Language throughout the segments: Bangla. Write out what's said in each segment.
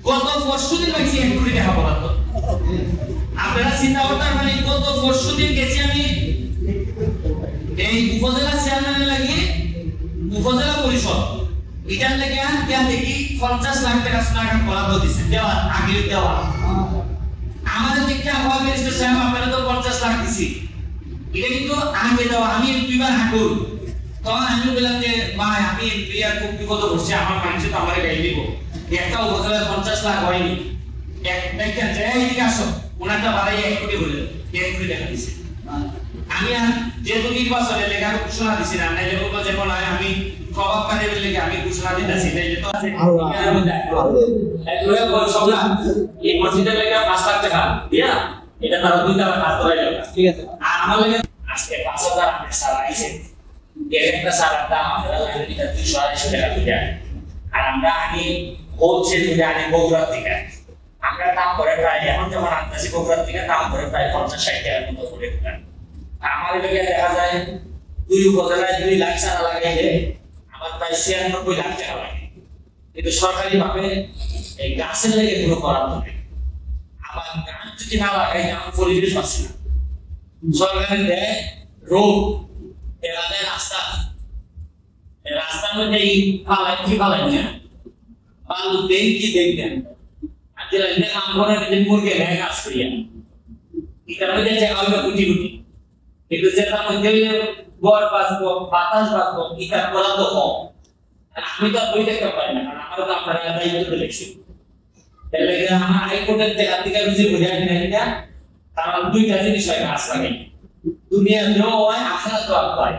গত পরশুদিন গেছি 1 কোটি টাকা বরাদ্দ। আপনারা চিন্তা করতে পারেন গত পরশুদিন গেছি আমি এই উপজেলা চেয়ারম্যানের লাগে উপজেলা পরিষদ এটার লাগে দেখি 50 লাখ টাকা সোনাঘাট বরাদ্দ দিচ্ছে দেওয়া আগে দেওয়া। আমাদের দেখতে আবহাওয়া মিনিস্টার সাহেব আপনারা তো 50 লাখ দিছি, এটা কিন্তু আগে দেওয়া। আমি দুইবার হাঁটুর তখন আমি বললাম যে ভাই আমি এমপি আর খুব বিপদ করছি, আমার মানুষে তো আমার গাড়ি দিব, একটা উপজেলায় 50 লাখ হয়নি, একটা জায়গায় এদিকে আসো ওনারটা বাড়াই 1 কোটি বলে 1 কোটি টাকা দিছে। আমি আর যেহেতু নির্বাচনের লেগে আমি ঘোষণা দিছি না, নাইলে বলবো যে মনে হয় আমি প্রভাবকারীর লেগে আমি ঘোষণা দিতেছি, নাইলে তো আছে এই মসজিদের লেগে 5 লাখ টাকা দিয়া এটা তারা 2 টাকা কাজ করাই যাবে, ঠিক আছে। আর আমার লেগে আজকে 5000 আপনি সারা আইছে একটা সারার দাম আমরা এটা 280 টাকা দিয়ে, আর আমরা আগে হোলসেল থেকে আগে বগুড়া থেকে আমরা দাম করে প্রায় এখন যেমন আনতেছি বগুড়া থেকে দাম করে প্রায় 50-60 টাকার মতো করে দিলাম। আমার লেগে দেখা যায় 2 উপজেলায় 2 লাখ টাকা লাগাইলে আমার প্রায় 96 লাখ টাকা লাগে, কিন্তু সরকারি ভাবে এই গাছের লেগে কোনো করার নেই। আবার গাছ যদি না লাগাই আমার পরিবেশ পাচ্ছে না, সরকারের দেয় রোড এলাকায় রাস্তার মধ্যে এই ফালাই কি ফালাই না বালু দেন কি দেখবেন আর যে লাইনে কাম করে যে মুরগে ব্যাগ আসরিয়া এটার মধ্যে জায়গা হলো কোটি কোটি, কিন্তু যেটার মধ্যে গড় বাঁচবো বাতাস বাঁচবো এটা করা তো কম। আমি তো বই দেখতে পারি না, কারণ আমার তো আপনারা দায়িত্ব দেখছি। এর লাগে আমার হাইকোর্টের জায়গা থেকে বুঝে বুঝাই না এটা, কারণ 2টা জিনিস হয় গাছ লাগাই, দুনিয়া দেওয়া হয় আখেরাত তো হয়।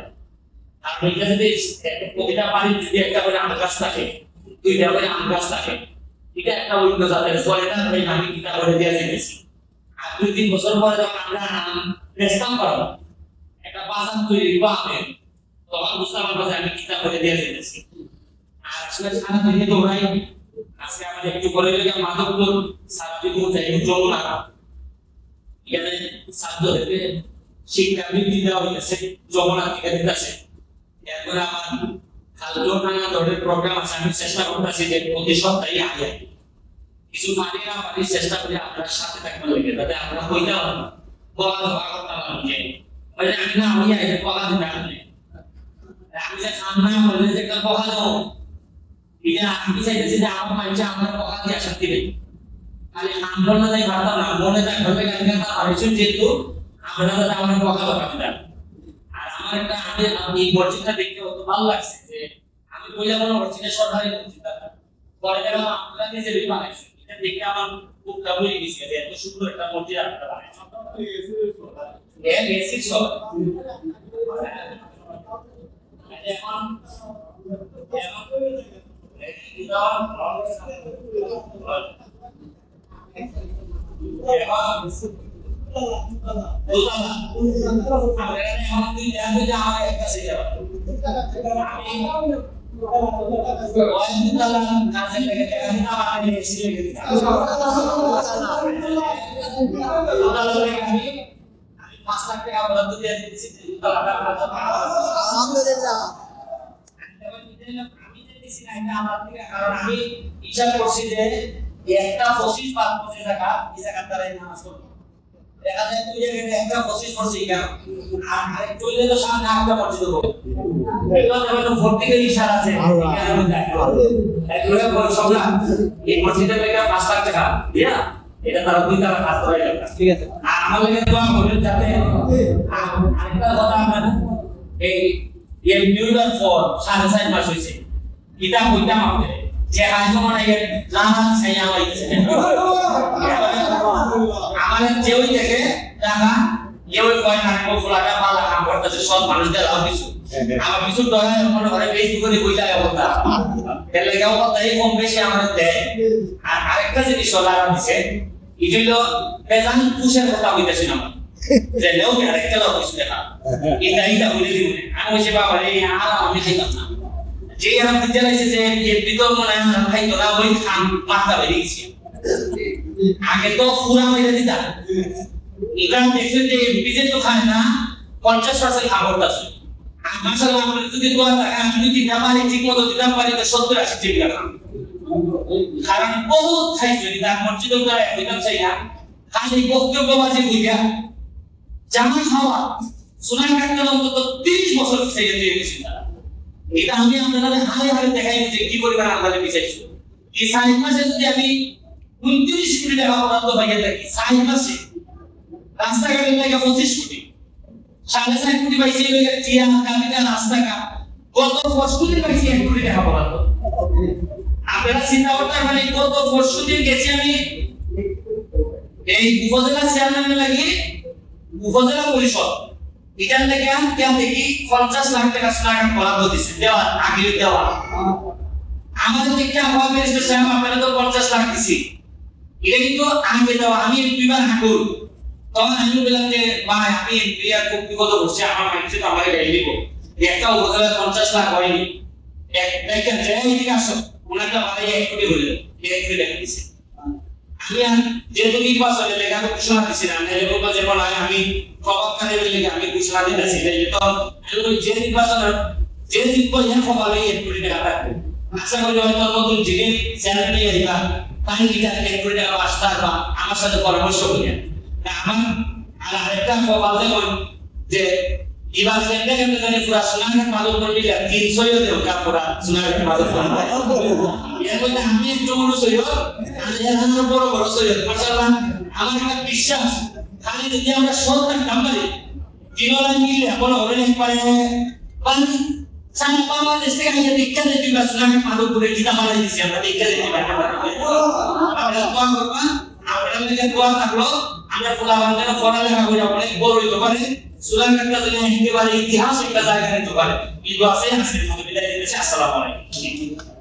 আর ওইটা যদি প্রতিটা বাড়ির যদি একটা করে আম গাছ থাকে 2টা করে আম গাছ থাকে, এটা একটা অন্য জাতের ফলেটা আমি কিনা করে দিয়ে দিয়েছি। আর 2-3 বছর পরে যখন আমরা আম রেস্তাম করবো একটা বাজার তৈরি পাবে তখন বুঝতে পারবো যে আমি কিনা করে দিয়ে দিয়েছি। আর আসলে সারা দিনে তো ওরাই আজকে আমাদের একটু করে গেলে মাধবপুর সারাদিন যাই যমুনা এখানে ছাত্রদেরকে শিক্ষা বৃদ্ধি দেওয়া হয়েছে যমুনা থেকে দিতেছে। এরপরে আমার খালদোনাঙ্গা ধরনের প্রোগ্রাম আছে, আমি চেষ্টা করতেছি যে প্রতি সপ্তাহে আগে কিছু পানিরা পানির চেষ্টা করি আপনার সাথে থাকতে লাগে, যাতে আপনারা হইতে বলা ধোয়া করতে পারেন যে আমি না আমি আগে বলা দিতে আপনি আমি যে খান না বলে যে একটা বলা দাও এটা আমি চাইতেছি যে আমার মানুষ আমার বলা দিয়ে আসা দিবে খালি আন্দোলন যাই ভাবতাম না মনে যাই ঘরে গান গান পারিছেন যেহেতু আমরা যাতে আমার বলা কথা দিতাম। আর আমার একটা আমি এই মসজিদটা দেখতে অত ভালো লাগছে যে আমি বইলা মনে করছি যে সরকারি মসজিদটা পরে গেলাম আপনারা নিজে বানাইছেন, এটা দেখে আমার খুব কাবুলি গেছে যে এত সুন্দর একটা মসজিদ আপনারা বানাইছেন। এসি সব এখন আমি হিসাব করছি যে একটা 25-25 টাকা এই জায়গার দ্বারা নামাজ পড়বো, দেখা যায় তুই জায়গায় একটা 25 পড়ছি কেন আর আরেক চলে তো সামনে একটা মসজিদ হবে এগুলো তো ভর্তিকে ইশারা আছে এখানে এগুলো বড় সবলা এই মসজিদের লেগে 5 লাখ টাকা দিয়া এটা তারা 2 টাকা কাজ করাই যাবে, ঠিক আছে। আর আমার লেগে দোয়া করবেন যাতে আরেকটা কথা আমরা এই মিউলার ফর 4.5 মাস হইছে কিতাব কইতাম আমাদের যে আইজো মানে জানা ছাইয়া হইছে আমাদের যে ওই দেখে টাকা কেউ কয় না ও ফুলাটা পালা কাম করতেছে সব মানুষদের লাভ কিছু আমার কিছু টাকা মনে করে ফেসবুকে কইলা অবস্থা এর লাগা কথা এই কম বেশি আমাদের দেয়। আর আরেকটা জিনিস লাগানো দিছে ইজলো বেজান পুষের কথা কইতাছি না যে নেও আরেকটা লাভ কিছু দেখা এটা বলে দিব আমি বসে বাবা এই আর আমি খাইতাম না যে আমি দিতেলাইছে যে এই ভিতর মনে হয় খাইতো না ওই খান মাথা বেরিয়ে গেছে আগে তো পুরা মেরে দিতা এখানে দেখছেন যে বিজে তো খায় না 50% খাবার আছে আর মাশাআল্লাহ আমরা যদি দোয়া থাকে আমি যদি না পারি ঠিক মতো দিতে পারি তো 70-80 টাকা কারণ বহুত খাইছে তার মসজিদের দ্বারা একদম চাই না খালি বক্তব্যবাজি বুঝা জামা খাওয়া সোনার কাটতে অন্তত 30 বছর থেকে দিয়ে গেছি তারা এটা আমি আপনাদের হালে হালে দেখাই যে কি পরিমাণ আমাদের বিচারছি এই 6 মাসে যদি আমি 29 কোটি টাকা বরাদ্দ পাইয়া থাকি 6 মাসে রাস্তাঘাটের লাগে 25 কোটি 4.5 কোটি পাইছি এর টিয়া কাবিটা রাস্তাঘাট গত বছরের পাইছি 1 কোটি টাকা বরাদ্দ আপনারা চিন্তা করতে মানে গত বছরের গেছি আমি এই উপজেলা চেয়ারম্যানের লাগে উপজেলা পরিষদ এটার লাগে কেন দেখি 50 লাখ টাকা সোনাঘাট বরাদ্দ দিছে দেওয়া আগে দেওয়া আমাদের দেখে আবার মিনিস্টার সাহেব আপনারা তো 50 লাখ দিছি এটা কিন্তু আগে দেওয়া আমি দুইবার হাঁটুর তখন আমি বললাম যে ভাই আমি এমপি আর খুব বিপদ হচ্ছে আমার মানুষে তো আমাকে গাড়ি দিব একটা উপজেলা 50 লাখ হয়নি এক দেখেন যে এদিকে আসো ওনাকে বাড়াই 1 কোটি হলো 1 কোটি টাকা দিছে আমি আর যেহেতু নির্বাচনে লেখা ঘোষণা দিছি না এরকম যেমন আমি প্রভাবকারী লেগে আমি ঘোষণা দিতেছি যে তো যে নির্বাচনের যে জিতবো এর খবরে 1 কোটি টাকা থাকবে আশা করি হয়তো নতুন যিনি চ্যানেল আইবা তাই এটা 1 কোটি টাকা আসতে বা আমার সাথে পরামর্শ করিয়া আমার আর আরেকটা খবর যেমন যে এবার দেখেন জানি পুরা সোনাঘাট মাদক করে দিলে 300 দেও কা পুরা সোনাঘাট মাদক করে এর মধ্যে আমি একটু বড় সৈয়দ আর এর আরো বড় বড় সৈয়দ মাশাআল্লাহ আমার একটা বিশ্বাস খালি যদি আমরা সৎ নাম্বারে দিনলা মিলে বড় হলে পারে পানি সারা বাংলাদেশ থেকে আমি দীক্ষা দিতে পারছি সোনাঘাট মাদক করে দিতে মারা দিছি আমরা দীক্ষা দিতে পারবো আমরা দোয়া করব আপনারা যদি দোয়া থাকলো আমরা ফুলা বান্ধব পড়ালেখা করে অনেক বড় হইতে পারে সোনাঘাটটা যদি একেবারে ইতিহাস একটা জায়গা নিতে পারে এই দোয়া আছে আসলে বিদায় দিতেছি আসসালামু আলাইকুম